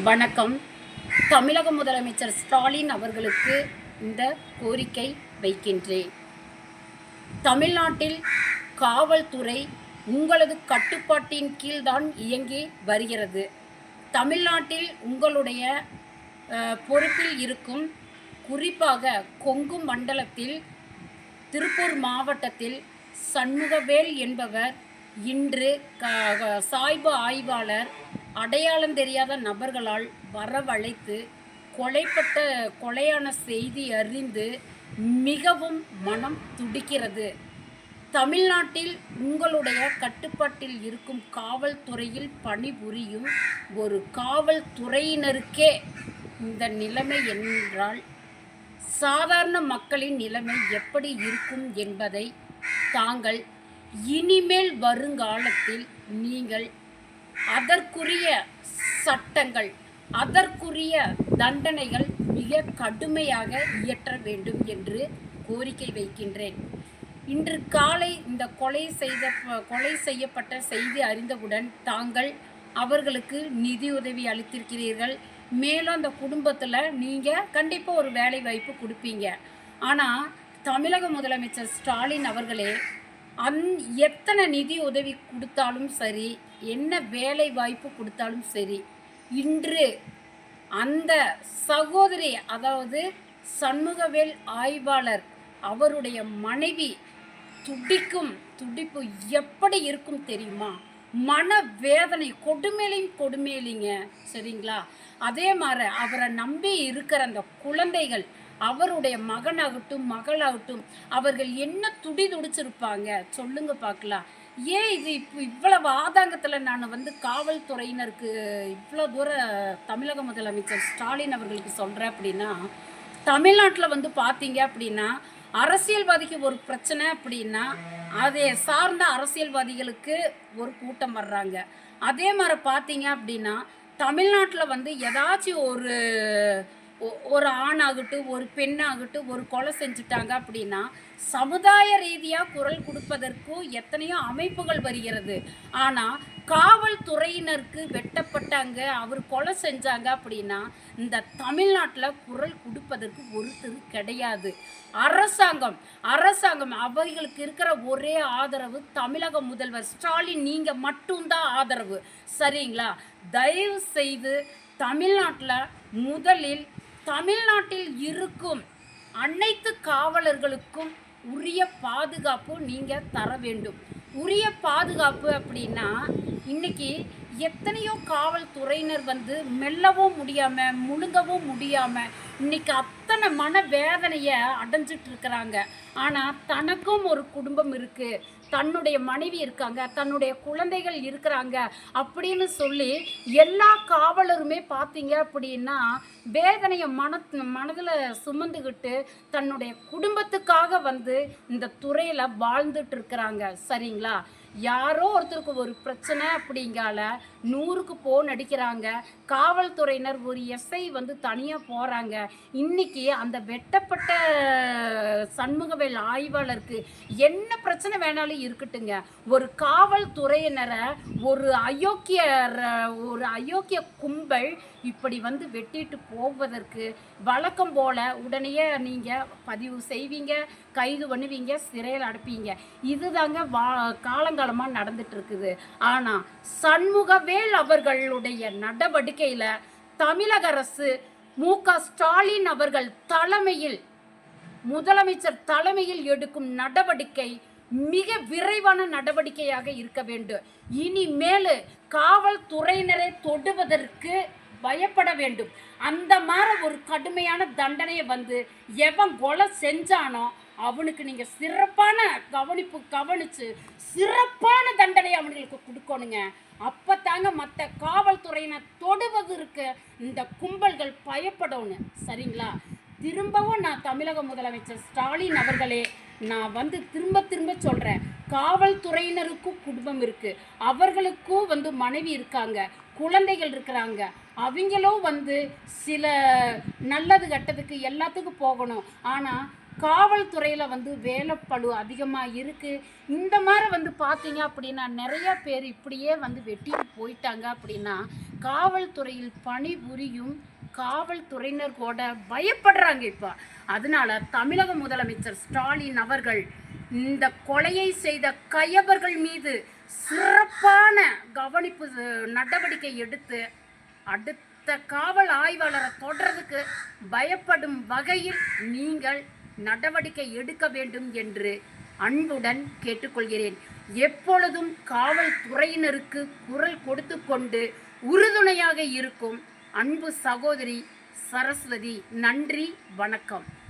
வணக்கம். தமிழக முதலமைச்சர் ஸ்டாலின் அவர்களுக்கு இந்த கோரிக்கை வைக்கின்றேன். தமிழ்நாட்டில் காவல்துறை உங்களது கட்டுப்பாட்டின் கீழ்தான் இயங்கி வருகிறது. தமிழ்நாட்டில் உங்களுடைய பொறுப்பில் இருக்கும், குறிப்பாக கொங்கு மண்டலத்தில் திருப்பூர் மாவட்டத்தில் சண்முகவேல் என்பவர் இன்று சாய்பு ஆய்வாளர் அடையாளம் தெரியாத நபர்களால் வரவழைத்து கொலையான செய்தி அறிந்து மிகவும் மனம் துடிக்கிறது. தமிழ்நாட்டில் உங்களுடைய கட்டுப்பாட்டில் இருக்கும் காவல்துறையில் பணிபுரியும் ஒரு காவல்துறையினருக்கே இந்த நிலைமை என்றால் சாதாரண மக்களின் நிலைமை எப்படி இருக்கும் என்பதை தாங்கள் இனிமேல் வருங்காலத்தில் நீங்கள் அதற்குரிய சட்டங்கள், அதற்குரிய தண்டனைகள் மிக கடுமையாக இயற்ற வேண்டும் என்று கோரிக்கை வைக்கின்றேன். இன்று காலை இந்த கொலை செய்யப்பட்ட செய்தி அறிந்தவுடன் தாங்கள் அவர்களுக்கு நிதியுதவி அளித்திருக்கிறீர்கள். மேலும் அந்த குடும்பத்தில் நீங்கள் கண்டிப்பாக ஒரு வேலை வாய்ப்பு கொடுப்பீங்க. ஆனால் தமிழக முதலமைச்சர் ஸ்டாலின் அவர்களே எத்தனை நிதி உதவி கொடுத்தாலும் சரி, என்ன வேலை வாய்ப்பு கொடுத்தாலும் சரி, இன்று அந்த சகோதரி, அதாவது சண்முகவேல் ஆய்வாளர் அவருடைய மனைவி துடிப்பு எப்படி இருக்கும் தெரியுமா? மன வேதனை கொடுமையிலிங்க. சரிங்களா? அதே மாதிரி அவரை நம்பி இருக்கிற அந்த குழந்தைகள், அவருடைய மகனாகட்டும் மகளாகட்டும், அவர்கள் என்ன துடிச்சிருப்பாங்க சொல்லுங்க பார்க்கலாம். ஏன் இது இவ்வளவு ஆதங்கத்தில் நான் காவல்துறையினருக்கு இவ்வளோ தூரம் தமிழக முதலமைச்சர் ஸ்டாலின் அவர்களுக்கு சொல்கிறேன் அப்படின்னா, தமிழ்நாட்டில் பார்த்தீங்க அப்படின்னா அரசியல்வாதிக்கு ஒரு பிரச்சனை அப்படின்னா அதை சார்ந்த அரசியல்வாதிகளுக்கு ஒரு கூட்டம் வர்றாங்க. அதே மாதிரி பார்த்தீங்க அப்படின்னா தமிழ்நாட்டில் ஏதாச்சும் ஒரு ஆணாகட்டும் ஒரு பெண்ணாகட்டும் ஒரு கொலை செஞ்சுட்டாங்க அப்படின்னா சமுதாய ரீதியாக குரல் கொடுப்பதற்கு எத்தனையோ அமைப்புகள் வருகிறது. ஆனால் காவல்துறையினருக்கு வெட்டப்பட்டாங்க, அவர் கொலை செஞ்சாங்க அப்படின்னா இந்த தமிழ்நாட்டில் குரல் கொடுப்பதற்கு ஒருத்தர் கிடையாது. அரசாங்கம் அவர்களுக்கு இருக்கிற ஒரே ஆதரவு தமிழக முதல்வர் ஸ்டாலின், நீங்கள் மட்டும்தான் ஆதரவு. சரிங்களா? தயவு செய்து தமிழ்நாட்டில் முதலில் தமிழ்நாட்டில் இருக்கும் அனைத்து காவலர்களுக்கும் உரிய பாதுகாப்பு நீங்கள் தர வேண்டும். உரிய பாதுகாப்பு அப்படின்னா இன்னைக்கு எத்தனையோ காவல்துறையினர் மெல்லவும் முடியாமல் முழுங்கவும் முடியாமல் இன்னைக்கு அத்தனை மன வேதனையை அடைஞ்சிட்டு இருக்கிறாங்க. ஆனால் தனக்கும் ஒரு குடும்பம் இருக்குது, தன்னுடைய மனைவி இருக்காங்க, தன்னுடைய குழந்தைகள் இருக்கிறாங்க அப்படின்னு சொல்லி எல்லா காவலருமே பார்த்தீங்க அப்படின்னா வேதனையை மனதில் சுமந்துக்கிட்டு தன்னுடைய குடும்பத்துக்காக இந்த துறையில் வாழ்ந்துட்டு இருக்கிறாங்க. சரிங்களா? யாரோ ஒருத்தருக்கு ஒரு பிரச்சனை அப்படிங்கால 100க்கு போன் அடிக்கிறாங்க. காவல்துறையினர் ஒரு எஸ்ஐ தனியாக போகிறாங்க. இன்னைக்கு அந்த வெட்டப்பட்ட சண்முகவேல் ஆய்வாளருக்கு என்ன பிரச்சனை வேணாலும் இருக்கட்டுங்க, ஒரு காவல்துறையினரை ஒரு அயோக்கிய கும்பல் இப்படி வெட்டிட்டு போவதற்கு வழக்கம் போல உடனே நீங்கள் பதிவு செய்வீங்க, கைது பண்ணுவீங்க, சிறையில் அடைப்பீங்க. இதுதாங்க காலங்காலமாக நடந்துட்டு இருக்குது. ஆனால் சண்முகவேல் அவர்களுடைய நடவடிக்கையில் தமிழக அரசு மு.க. ஸ்டாலின் அவர்கள் தலைமையில், முதலமைச்சர் தலைமையில் எடுக்கும் நடவடிக்கை மிக விரைவான நடவடிக்கையாக இருக்க வேண்டும். இனிமேல் காவல்துறையினரை தொடுவதற்கு பயப்பட வேண்டும். அந்த மாதிரி ஒரு கடுமையான தண்டனையை எவன் கொலை செஞ்சானோ அவனுக்கு நீங்கள் சிறப்பான கவனிச்சு சிறப்பான தண்டனை அவனுக்கு கொடுக்கணுங்க. அப்போ தாங்க மற்ற காவல்துறையினர் தொடுவதற்கு இந்த கும்பல்கள் பயப்படணும். சரிங்களா? திரும்பவும் நான் தமிழக முதலமைச்சர் ஸ்டாலின் அவர்களே, நான் திரும்ப சொல்கிறேன், காவல்துறையினருக்கும் குடும்பம் இருக்குது, அவர்களுக்கும் மனைவி இருக்காங்க, குழந்தைகள் இருக்கிறாங்க. அவங்களும் சில நல்லது கட்டத்துக்கு எல்லாத்துக்கும் போகணும். ஆனால் காவல்துறையில் வந்து வேலைப்பளு அதிகமாக இருக்குது. இந்த மாதிரி வந்து பார்த்தீங்க அப்படின்னா நிறைய பேர் இப்படியே வந்து வெட்டிட்டு போயிட்டாங்க அப்படின்னா காவல்துறையில் பணிபுரியும் காவல்துறையினர் கூட பயப்படுறாங்க இப்போ. அதனால தமிழக முதலமைச்சர் ஸ்டாலின் அவர்கள் இந்த கொலையை செய்த கயவர்கள் மீது சிறப்பான கவனிப்பு நடவடிக்கை எடுத்து அடுத்த காவல் ஆய்வாளரை தொடர்றதுக்கு பயப்படும் வகையில் நீங்கள் நடவடிக்கை எடுக்க வேண்டும் என்று அன்புடன் கேட்டுக்கொள்கிறேன். எப்பொழுதும் காவல்துறையினருக்கு குரல் கொடுத்து கொண்டு உறுதுணையாக இருக்கும் அன்பு சகோதரி சரஸ்வதி. நன்றி, வணக்கம்.